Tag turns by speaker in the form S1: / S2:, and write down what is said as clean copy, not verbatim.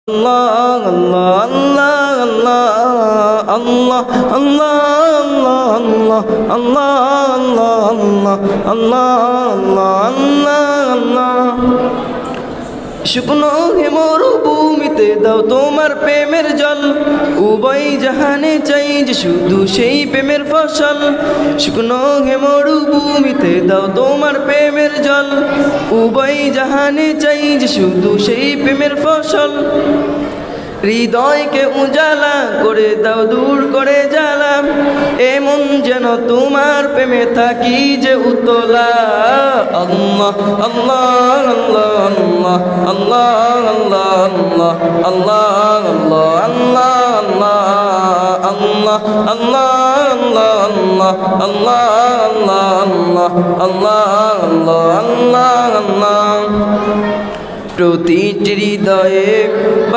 S1: Allah Allah Allah Allah Allah Allah Allah Allah Allah শুকনো হে মরুভূমিতে দাও তোমার প্রেমের জল উভয় জাহানে চাই যে শুধু সেই প্রেমের ফসল শুকনো হে মরুভূমিতে দাও তোমার প্রেমের জল উভয় জাহানে চাই যে শুধু সেই প্রেমের ফসল হৃদয়কে উজালা করে দাও দূর করে জ্বালা এমন যেন তোমার প্রেমে থাকি যে উতলা আল্লাহ আল্লাহ আল্লাহ আল্লাহ আল্লাহ আল্লাহ আল্লাহ আল্লাহ আল্লাহ আল্লাহ আল্লাহ আল্লাহ আল্লাহ আল্লাহ আল্লাহ প্রতিটি হৃদয়ে